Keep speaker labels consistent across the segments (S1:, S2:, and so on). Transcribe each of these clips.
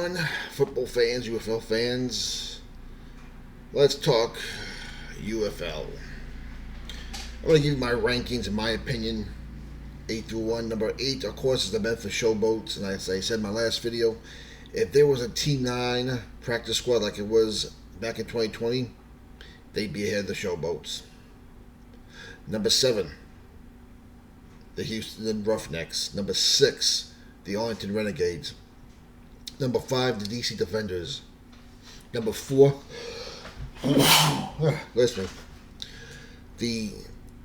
S1: everyone, football fans, UFL fans. Let's talk UFL. I'm going to give you my rankings in my opinion, 8 through 1. Number 8, of course, is the Memphis Showboats. And as I said in my last video, if there was a T9 practice squad like it was back in 2020, they'd be ahead of the Showboats. Number 7, the Houston Roughnecks. Number 6, the Arlington Renegades. Number 5, the DC Defenders. Number 4, listen, the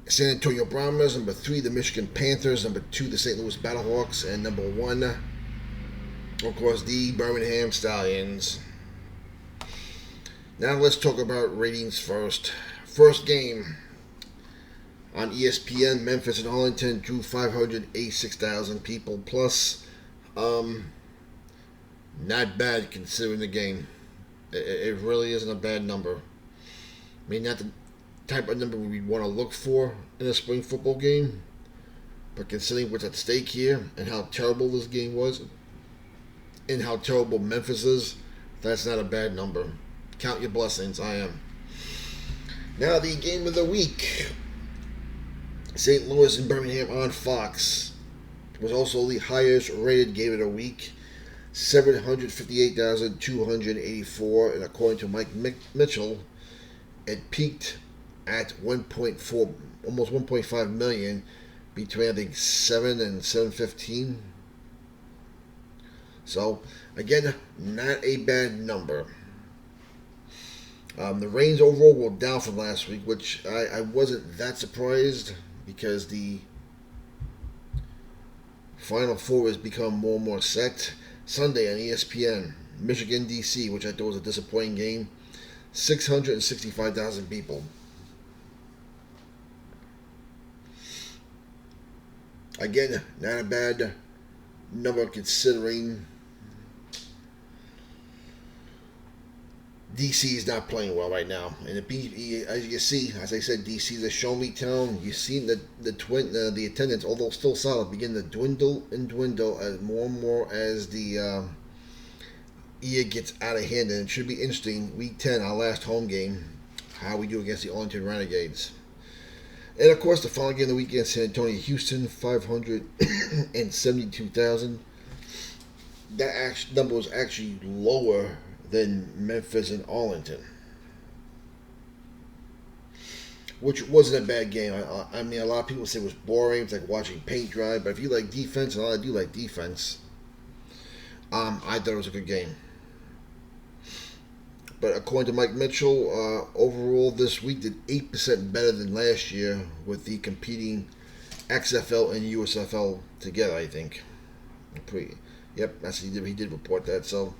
S1: San Antonio Brahmas. Number 3, the Michigan Panthers. Number 2, the St. Louis Battlehawks. And number 1, of course, the Birmingham Stallions. Now let's talk about ratings first. First game on ESPN, Memphis and Arlington drew 586,000 people plus. Not bad considering the game. It really isn't a bad number. I mean, not the type of number we'd want to look for in a spring football game, but considering what's at stake here and how terrible this game was and how terrible Memphis is, that's not a bad number. Count your blessings, I am. Now the game of the week. St. Louis and Birmingham on Fox was also the highest rated game of the week. 758,284, and according to Mike Mitchell, it peaked at 1.4, almost 1.5 million between I think 7 and 7:15. So again, not a bad number. The ratings overall were down from last week, which I wasn't that surprised because the Final Four has become more and more set. Sunday on ESPN, Michigan, DC, which I thought was a disappointing game, 665,000 people. Again, not a bad number considering DC is not playing well right now. And as you can see, as I said, DC is a show-me town. You've seen the attendance, although still solid, begin to dwindle as more and more as the year gets out of hand. And it should be interesting, Week 10, our last home game, how we do against the Arlington Renegades. And of course, the final game of the weekend, San Antonio, Houston, 572,000. That number was actually lower than Memphis and Arlington, which wasn't a bad game. I mean, a lot of people say it was boring. It's like watching paint dry. But if you like defense, and I do like defense, I thought it was a good game. But according to Mike Mitchell, overall this week did 8% better than last year with the competing XFL and USFL together, I think. Yep, that's he did report that. So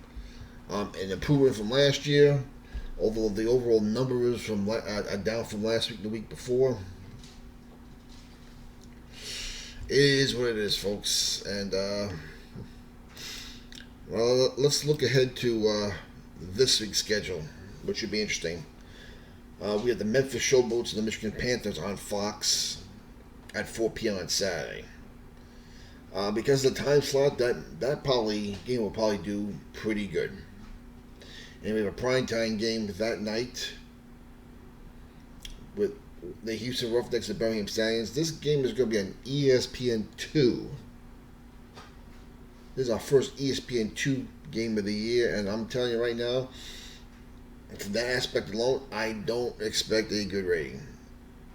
S1: an improvement from last year, although the overall numbers are down from last week, the week before. It is what it is, folks. And well, let's look ahead to this week's schedule, which should be interesting. We have the Memphis Showboats and the Michigan Panthers on Fox at 4 p.m. on Saturday. Because of the time slot, that game will probably do pretty good. And we have a primetime game that night with the Houston Roughnecks and Birmingham Stallions. This game is going to be on ESPN2. This is our first ESPN2 game of the year, and I'm telling you right now, from that aspect alone, I don't expect a good rating.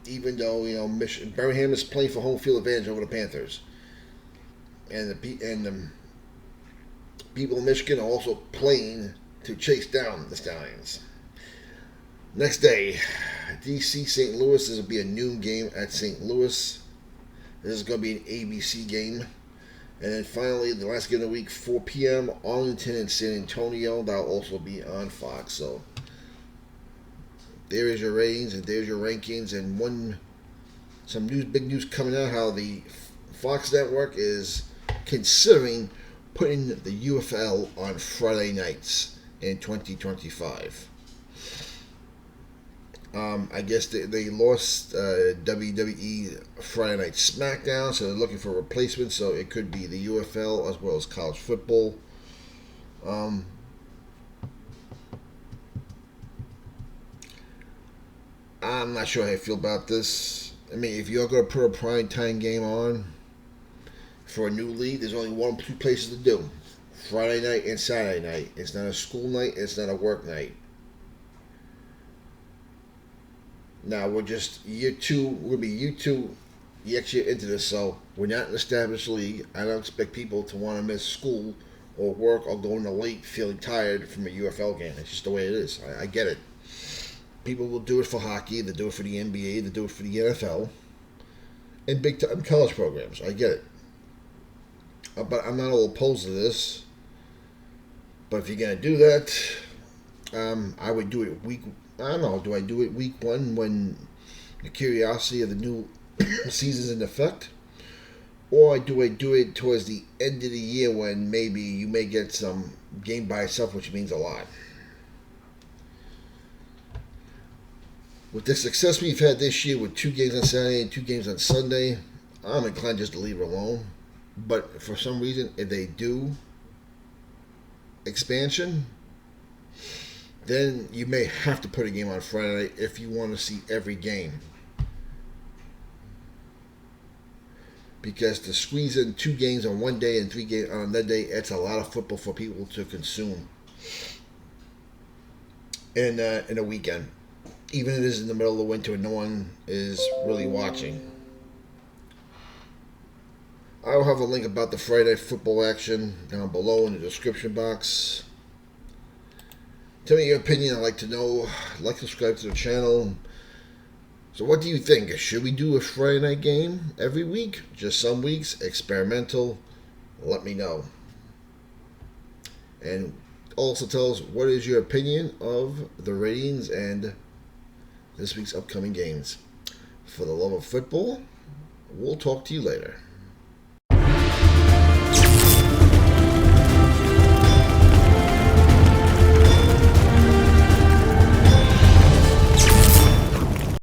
S1: Even though, Birmingham is playing for home field advantage over the Panthers. And the people in Michigan are also playing to chase down the Stallions. Next day, DC St. Louis. This will be a noon game at St. Louis. This is going to be an ABC game. And then finally, the last game of the week, 4 p.m., Arlington and San Antonio. That'll also be on Fox. So there is your ratings and there's your rankings. And big news coming out, how the Fox network is considering putting the UFL on Friday nights in 2025. I guess they lost WWE Friday Night SmackDown, so they're looking for a replacement. So it could be the UFL as well as college football. I'm not sure how I feel about this. I mean, if you're going to put a prime time game on for a new league, there's only two places to do: Friday night and Saturday night. It's not a school night. It's not a work night. Now we're just year two. We're gonna be year two, next year into this, so we're not an established league. I don't expect people to want to miss school or work or go into late feeling tired from a UFL game. It's just the way it is. I get it. People will do it for hockey. They do it for the NBA. They do it for the NFL and big time college programs. I get it. But I'm not all opposed to this. But if you're gonna do that, I would do it week. I don't know. Do I do it week one when the curiosity of the new season's in effect, or do I do it towards the end of the year when maybe you may get some game by itself, which means a lot? With the success we've had this year with 2 games on Saturday and 2 games on Sunday, I'm inclined just to leave it alone. But for some reason, if they do expansion, then you may have to put a game on Friday night if you want to see every game. Because to squeeze in 2 games on one day and 3 games on that day, it's a lot of football for people to consume in a weekend. Even if it is in the middle of the winter and no one is really watching. I'll have a link about the Friday football action down below in the description box. Tell me your opinion. I'd like to know. Like, subscribe to the channel. So what do you think? Should we do a Friday night game every week? Just some weeks? Experimental? Let me know. And also tell us what is your opinion of the ratings and this week's upcoming games. For the love of football, we'll talk to you later.